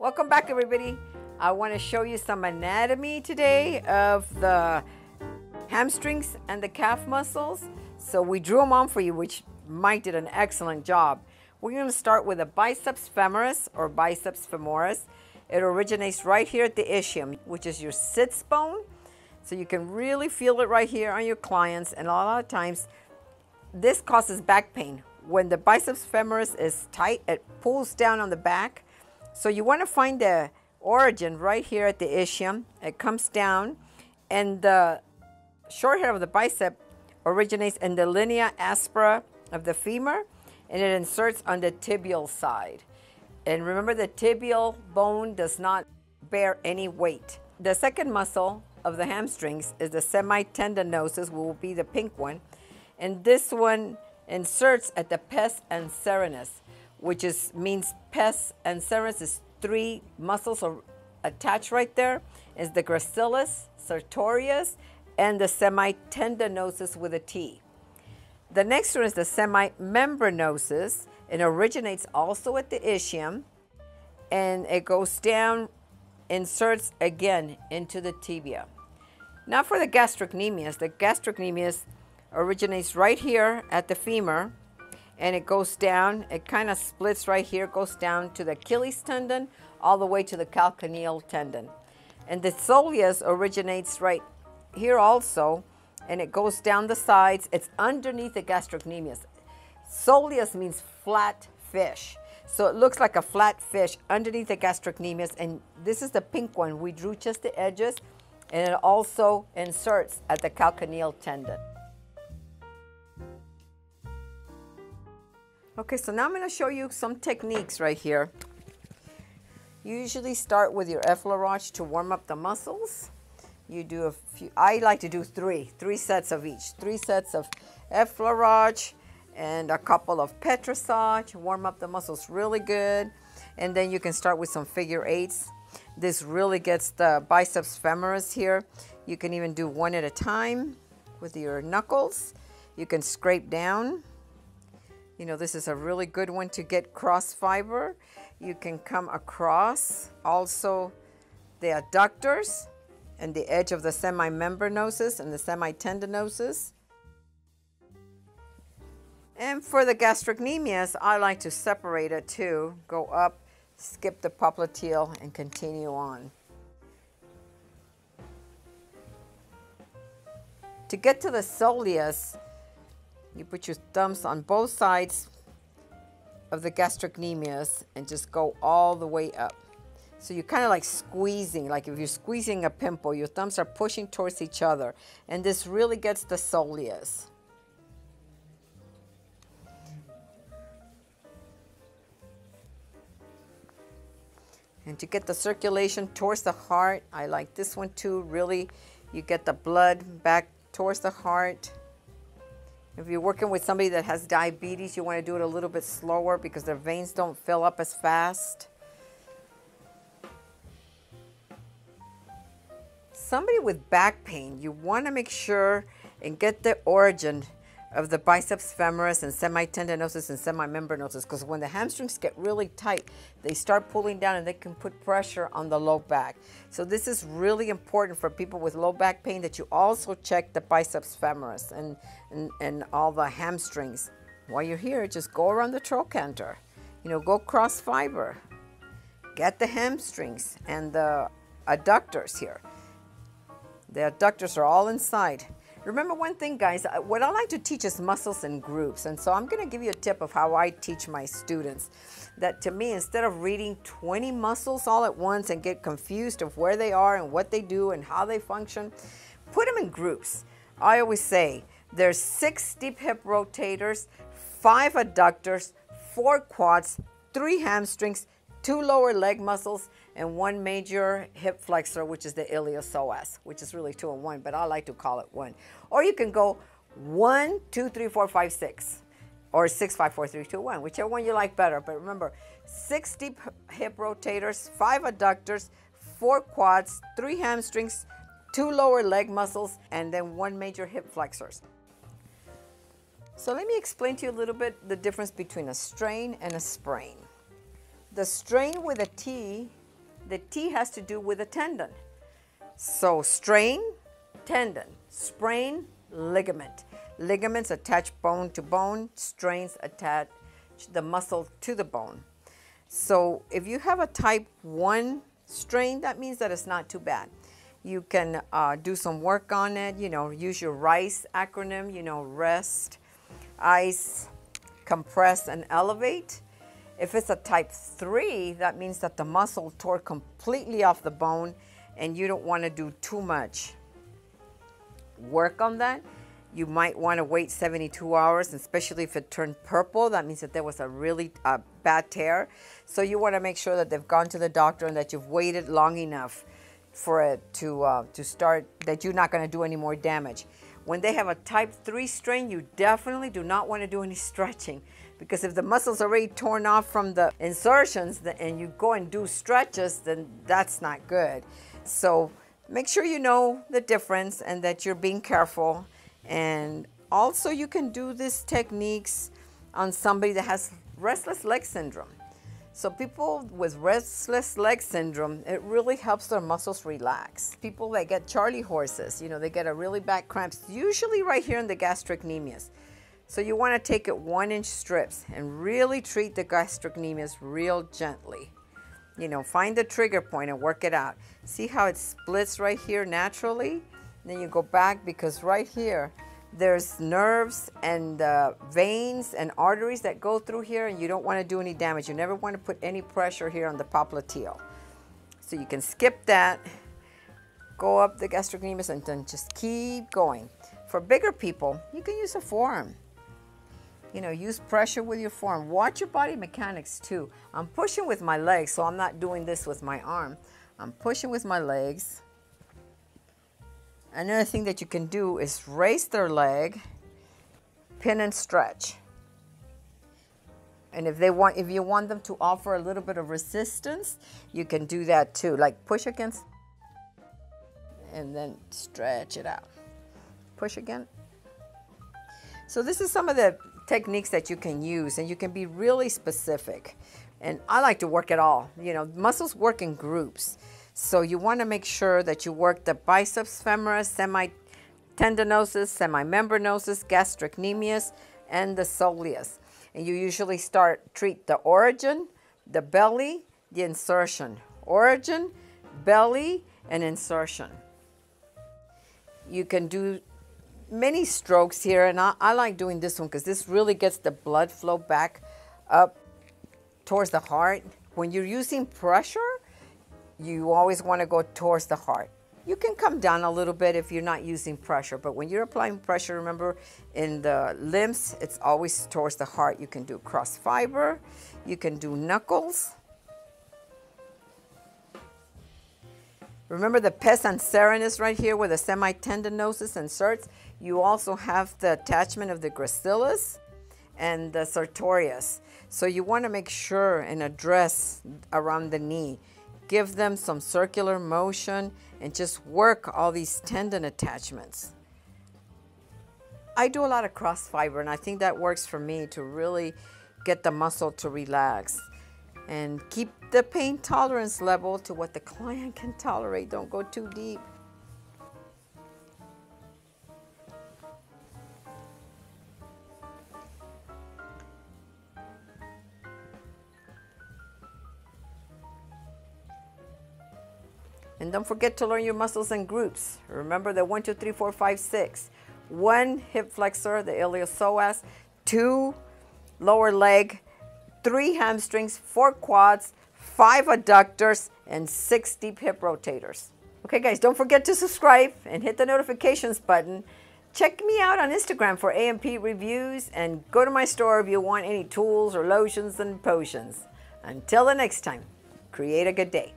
Welcome back, everybody. I want to show you some anatomy today of the hamstrings and the calf muscles. So we drew them on for you, which Mike did an excellent job. We're going to start with the biceps femoris or biceps femoris. It originates right here at the ischium, which is your sits bone. So you can really feel it right here on your clients. And a lot of times this causes back pain. When the biceps femoris is tight, it pulls down on the back. So you want to find the origin right here at the ischium. It comes down, and the short hair of the bicep originates in the linea aspera of the femur, and it inserts on the tibial side. And remember, the tibial bone does not bear any weight. The second muscle of the hamstrings is the semitendinosus, will be the pink one, and this one inserts at the pes anserinus, which means pes anserinus is three muscles are attached right there. Is the gracilis, sartorius, and the semitendinosus with a T. The next one is the semimembranosus, and originates also at the ischium, and it goes down, inserts again into the tibia. Now for the gastrocnemius originates right here at the femur, and it goes down, it kind of splits right here, goes down to the Achilles tendon, all the way to the calcaneal tendon. And the soleus originates right here also, and it goes down the sides. It's underneath the gastrocnemius. Soleus means flat fish. So it looks like a flat fish underneath the gastrocnemius, and this is the pink one. We drew just the edges, and it also inserts at the calcaneal tendon. Okay, so now I'm going to show you some techniques right here. You usually start with your effleurage to warm up the muscles. You do a few, I like to do three sets of each. 3 sets of effleurage and a couple of petrissage, warm up the muscles really good. And then you can start with some figure eights. This really gets the biceps femoris here. You can even do one at a time with your knuckles. You can scrape down. You know, this is a really good one to get cross fiber. You can come across also the adductors and the edge of the semimembranosus and the semitendinosus. And for the gastrocnemius, I like to separate it too. Go up, skip the popliteal, and continue on. To get to the soleus, you put your thumbs on both sides of the gastrocnemius and just go all the way up. So you're kind of like squeezing, like if you're squeezing a pimple, your thumbs are pushing towards each other. And this really gets the soleus. And to get the circulation towards the heart, I like this one too. Really, you get the blood back towards the heart. If you're working with somebody that has diabetes, you want to do it a little bit slower because their veins don't fill up as fast. Somebody with back pain, you want to make sure and get the origin of the biceps femoris and semitendinosus and semimembranosus, because when the hamstrings get really tight, they start pulling down and they can put pressure on the low back. So this is really important for people with low back pain, that you also check the biceps femoris and all the hamstrings. While you're here, just go around the trochanter. You know, go cross fiber. Get the hamstrings and the adductors here. The adductors are all inside. Remember one thing, guys, what I like to teach is muscles in groups. And so I'm going to give you a tip of how I teach my students. That to me, instead of reading 20 muscles all at once and get confused of where they are and what they do and how they function, put them in groups. I always say there's 6 deep hip rotators, 5 adductors, 4 quads, 3 hamstrings, 2 lower leg muscles, and 1 major hip flexor, which is the iliopsoas, which is really 2 in 1, but I like to call it 1. Or you can go 1, 2, 3, 4, 5, 6, or 6, 5, 4, 3, 2, 1, whichever one you like better. But remember, 6 deep hip rotators, 5 adductors, 4 quads, 3 hamstrings, 2 lower leg muscles, and then 1 major hip flexors. So let me explain to you a little bit the difference between a strain and a sprain. The strain with a T the T has to do with a tendon. So strain, tendon, sprain, ligament. Ligaments attach bone to bone, strains attach the muscle to the bone. So if you have a type 1 strain, that means that it's not too bad. You can do some work on it, use your RICE acronym, rest, ice, compress, and elevate. If it's a type 3, that means that the muscle tore completely off the bone and you don't want to do too much work on that. You might want to wait 72 hours, especially if it turned purple. That means that there was a really bad tear. So you want to make sure that they've gone to the doctor and that you've waited long enough for it to start, that you're not going to do any more damage. When they have a type 3 strain, you definitely do not want to do any stretching, because if the muscle's already torn off from the insertions and you go and do stretches, then that's not good. So make sure you know the difference and that you're being careful. And also you can do these techniques on somebody that has restless leg syndrome. So people with restless leg syndrome, it really helps their muscles relax. People that get Charlie horses, they get a really bad cramps, usually right here in the gastrocnemius. So you want to take it 1-inch strips and really treat the gastrocnemius real gently. Find the trigger point and work it out. See how it splits right here naturally? Then you go back, because right here, there's nerves and veins and arteries that go through here, and you don't want to do any damage. You never want to put any pressure here on the popliteal. So you can skip that, go up the gastrocnemius, and then just keep going. For bigger people, you can use a forearm. Use pressure with your forearm. Watch your body mechanics too. I'm pushing with my legs, so I'm not doing this with my arm. I'm pushing with my legs. Another thing that you can do is raise their leg, pin and stretch. And if you want them to offer a little bit of resistance, you can do that too. Like push against and then stretch it out. Push again. So this is some of the techniques that you can use, and you can be really specific. And I like to work it all. Muscles work in groups. So you want to make sure that you work the biceps femoris, semitendinosus, semimembranosus, gastrocnemius, and the soleus. And you usually treat the origin, the belly, the insertion. Origin, belly, and insertion. You can do many strokes here, and I like doing this one because this really gets the blood flow back up towards the heart. When you're using pressure, you always want to go towards the heart. You can come down a little bit if you're not using pressure, but when you're applying pressure, remember, in the limbs, it's always towards the heart. You can do cross fiber, you can do knuckles. Remember the pes anserinus right here where the semitendinosus inserts? You also have the attachment of the gracilis and the sartorius. So you want to make sure and address around the knee. Give them some circular motion and just work all these tendon attachments. I do a lot of cross fiber, and I think that works for me to really get the muscle to relax. And keep the pain tolerance level to what the client can tolerate. Don't go too deep. And don't forget to learn your muscles in groups. Remember the 1, 2, 3, 4, 5, 6. 1 hip flexor, the iliopsoas, 2 lower leg, 3 hamstrings, 4 quads, 5 adductors, and 6 deep hip rotators. Okay guys, don't forget to subscribe and hit the notifications button. Check me out on Instagram for A&P reviews, and go to my store if you want any tools or lotions and potions. Until the next time, create a good day.